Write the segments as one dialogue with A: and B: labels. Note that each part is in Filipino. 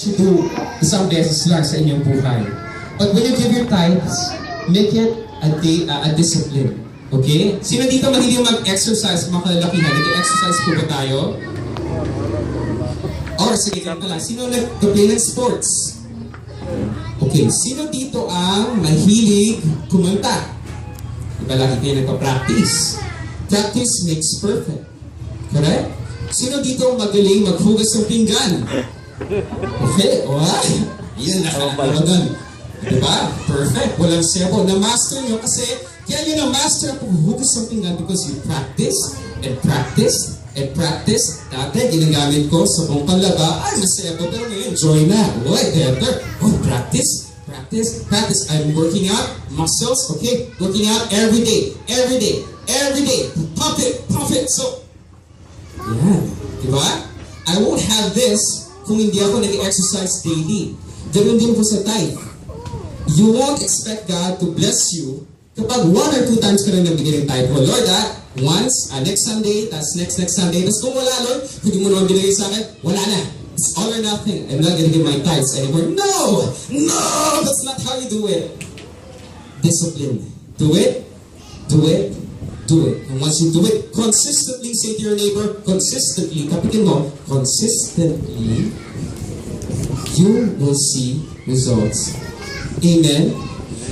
A: you do isang beses lang sa inyong buhay. But when you give your tithes, make it a discipline. Okay? Sino dito mahilig mag-exercise, mga kalalakihan? Nag-exercise po ba tayo? Or sige, ganito lang. Sino nag-play ng sports? Okay, sino dito ang mahilig kumanta? Diba lagi kayo nagpa-practice? Practice makes perfect. Correct? Sino dito magaling maghugas ng pinggan? Okay, wow! Yan, nakakalagan. Diba? Perfect. Walang sebo. Na-master nyo kasi, kaya yun na-master ang paghuhugas ng pinggan because you practice and practice and practice. Dati, ginagamit ko sa kong panlaba, ay, masebo. Pero ngayon, joy na. Uy, better. Oh, practice, practice, practice. I'm working out muscles, okay? Working out every day, every day, every day. Pump it, pump it. So, yan. Diba? I won't have this kung hindi ako nag-exercise daily. Ganun din po sa tithe. You won't expect God to bless you kapag 1 or 2 times ka lang nabigay ng tithe mo. Lord, once, next Sunday, tas next Sunday. Tapos kung wala, Lord, hindi mo naman binigay sa akin, wala na. It's all or nothing. I'm not gonna give my tithes anymore. No! No! That's not how you do it. Discipline. Do it. Do it. Do it. And once you do it consistently, say to your neighbor, consistently, kapitin mo, consistently, you will see results. Amen?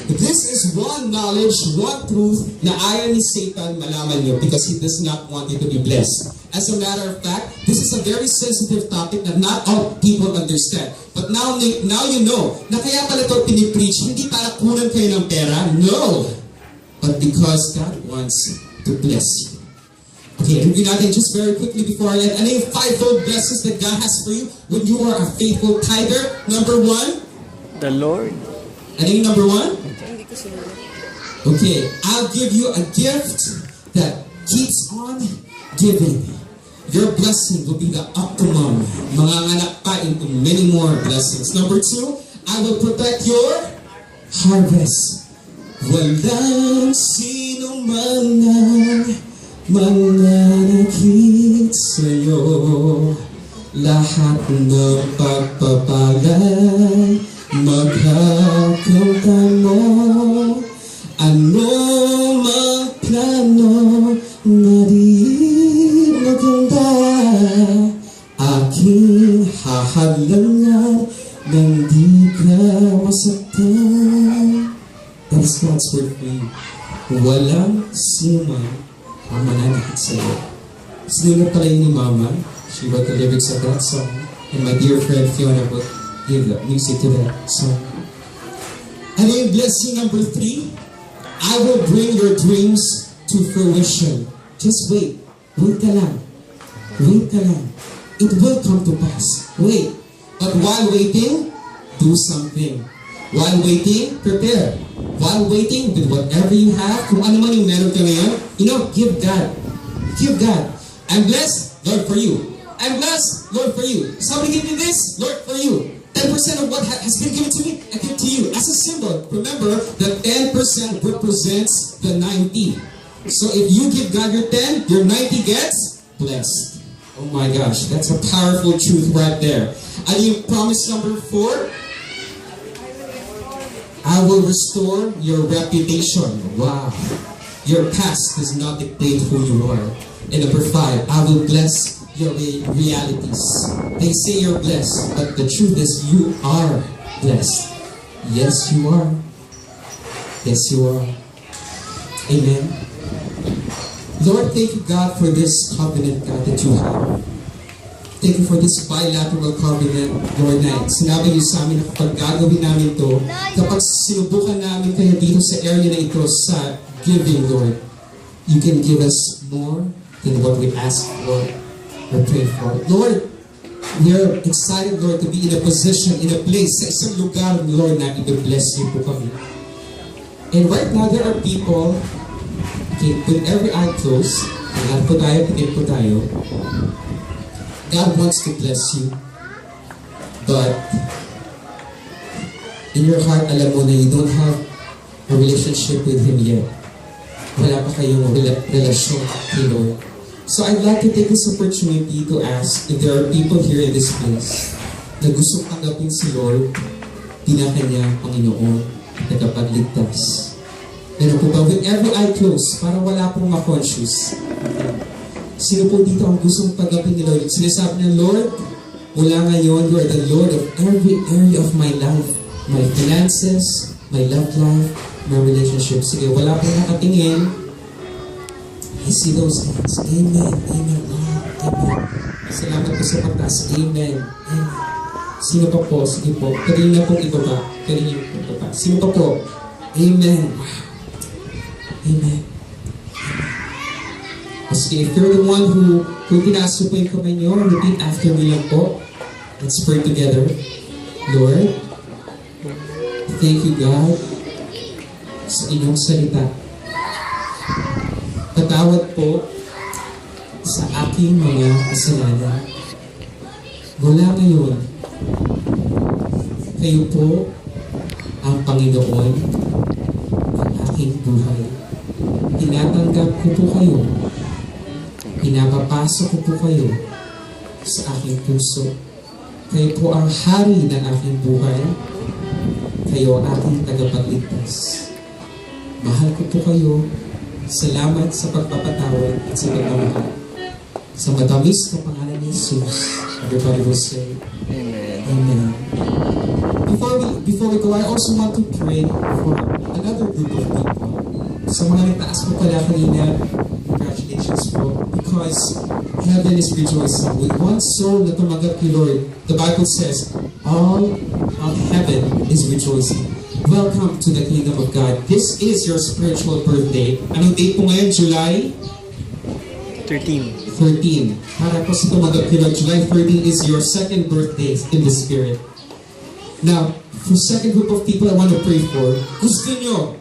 A: This is one knowledge, one truth na ayaw ni Satan malaman niyo because he does not want you to be blessed. As a matter of fact, this is a very sensitive topic that not all people understand. But now you know na kaya pala ito pinipreach, hindi para kunan kayo ng pera. No! But because God wants to bless you. Okay, review natin just very quickly before I end. Ano yung 5-fold blessings that God has for you when you are a faithful tither? Number 1?
B: The Lord.
A: Ano yung number 1? Okay, I'll give you a gift that keeps on giving. Your blessing will be the optimum. Manganganak pa into many more blessings. Number 2, I will protect your harvest. Walang sino man ang mananakit sa'yo. Lahat ng pagpapalay maghakamtan mo. Ano mang plano na di maganda, aking hahalangan nang di ka masaktan. That is God's word for you. Walang sino ang mananakit sa'yo. Sinulat pala yun ni Mama. She wrote the lyrics of that song. And my dear friend Fiona would give the music to that song. And then blessing number 3, I will bring your dreams to fruition. Just wait. Wait ka lang. Wait ka lang. It will come to pass. Wait. But while waiting, do something. While waiting, prepare. While waiting, with whatever you have, kung ano man yung meron ka ngayon, give God. Give God. I'm blessed, Lord, for you. I'm blessed, Lord, for you. Somebody give me this, Lord, for you. 10% of what has been given to me, I give to you. As a symbol, remember that 10% represents the 90. So if you give God your 10, your 90 gets blessed. Oh my gosh, that's a powerful truth right there. And you promise number 4, I will restore your reputation. Wow. Your past does not dictate who you are. And number 5, I will bless your realities. They say you're blessed, but the truth is you are blessed. Yes, you are. Yes, you are. Amen. Lord, thank you, God, for this covenant, God, that you have. Thank you for this bilateral covenant, Lord, na sinabi niyo sa amin na kapag gagawin namin to, kapag sinubukan namin kayo dito sa area na ito sa giving, Lord, you can give us more than what we ask for or pray for. Lord, we are excited, Lord, to be in a position, in a place, sa isang lugar, Lord, na i-bless niyo po kami. And right now, there are people, okay, with every eye closed, lahat po tayo, pagin po tayo, God wants to bless you, but in your heart, alam mo na you don't have a relationship with Him yet. Wala pa kayong relasyon kay Lord. So I'd like to take this opportunity to ask if there are people here in this place na gustong tanggapin si Lord bilang kanyang Panginoon at tagapagligtas. Meron po ba, with every eye closed, para wala pong ma-conscious? Sino po dito ang gustong tanggapin ni Lord? Sinasabi niya, Lord, mula ngayon, you are the Lord of every area of my life. My finances, my love life, my relationship. Sige, wala pong nakatingin. I see those hands. Amen. Amen. Amen. Salamat po sa pagtaas. Amen. Amen. Sino pa po? Sige po. Kanina na pong ibaba. Kanina po ibaba. Sino pa po? Amen. Amen. Sige, if you're the one who tinaas po yung kamay nyo, repeat after me lang po. Let's pray together. Lord, thank you God sa inyong salita. Patawad po sa aking mga kasalanan. Mula ngayon, kayo po ang Panginoon ng aking buhay. Tinatanggap ko po kayo. Pinapapasok ko po kayo sa aking puso. Kayo po ang hari ng aking buhay. Kayo ang aking tagapagligtas. Mahal ko po kayo. Salamat sa pagpapatawad at sa pagmamahal. Sa matamis na pangalan ni Jesus. Everybody will say, Amen. Amen. Before we go, I also want to pray for another group of people. Sa mga nagtaas po pala kanina, congratulations po. Because heaven is rejoicing. With one soul na tumagat kay Lord, the Bible says, all of heaven is rejoicing. Welcome to the kingdom of God. This is your spiritual birthday. Anong date po ngayon? July
B: 13.
A: 13. Para po sa tumagat kay Lord, July 13 is your second birthday in the Spirit. Now, for second group of people I want to pray for, gusto nyo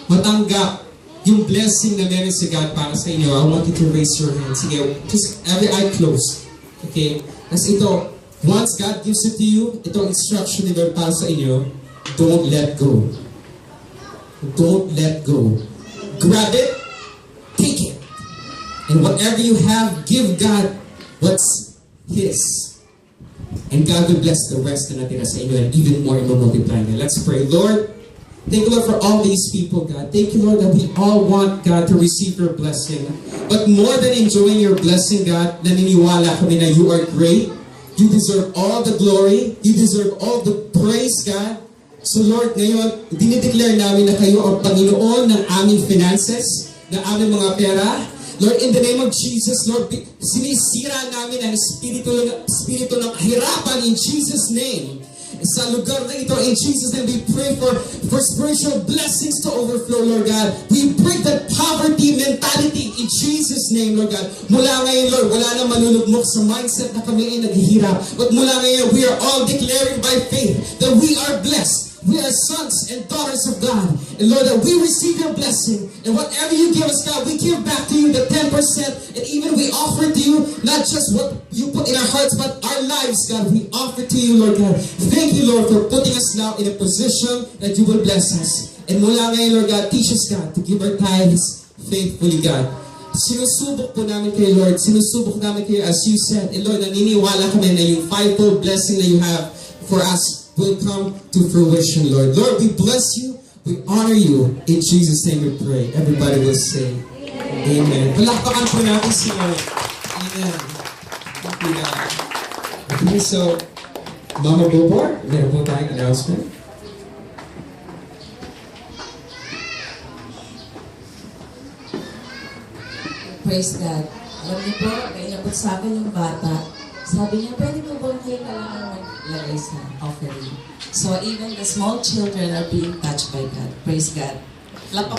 A: matanggap yung blessing na meron si God para sa inyo, I want you to raise your hands. Sige, just every eye closed. Okay? As ito, once God gives it to you, itong instruction ni Lord para sa inyo, don't let go. Don't let go. Grab it, take it. And whatever you have, give God what's His. And God will bless the rest na natira sa inyo and even more in the multiplying. Let's pray. Lord, thank you, Lord, for all these people, God. Thank you, Lord, that we all want, God, to receive your blessing. But more than enjoying your blessing, God, naniniwala kami na you are great. You deserve all the glory. You deserve all the praise, God. So, Lord, ngayon, dinideclare namin na kayo ang Panginoon ng aming finances, ng aming mga pera. Lord, in the name of Jesus, Lord, sinisira namin ang spirito ng kahirapan in Jesus' name. Sa lugar na ito, in Jesus' name, we pray for spiritual blessings to overflow, Lord God. We break that poverty mentality in Jesus' name, Lord God. Mula ngayon, Lord, wala na manunugmok sa mindset na kami ay naghihirap. But mula ngayon, we are all declaring by faith that we are blessed. We are sons and daughters of God. And Lord, that we receive your blessing. And whatever you give us, God, we give back to you the 10%. And even we offer to you, not just what you put in our hearts, but our lives, God, we offer to you, Lord God. Thank you, Lord, for putting us now in a position that you will bless us. And mula ngayon, Lord God, teach us, God, to give our tithes faithfully, God. Sinusubok po namin kayo, Lord. Sinusubok namin kayo, as you said. And Lord, naniniwala kami na yung fivefold blessing that you have for us will come to fruition, Lord. Lord, we bless you. We honor you. In Jesus' name we pray. Everybody will say, Amen. Palakpakan po natin si Lord. Amen. Thank you, God. Okay, so, Mama Bobor, meron po tayong announcement.
C: Praise God. Alam niyo po, may inabot sa akin yung bata. Sabi niya, pwede mo bang kayo ka lang maglagay sa offering? So even the small children are being touched by God. Praise God. Lapakan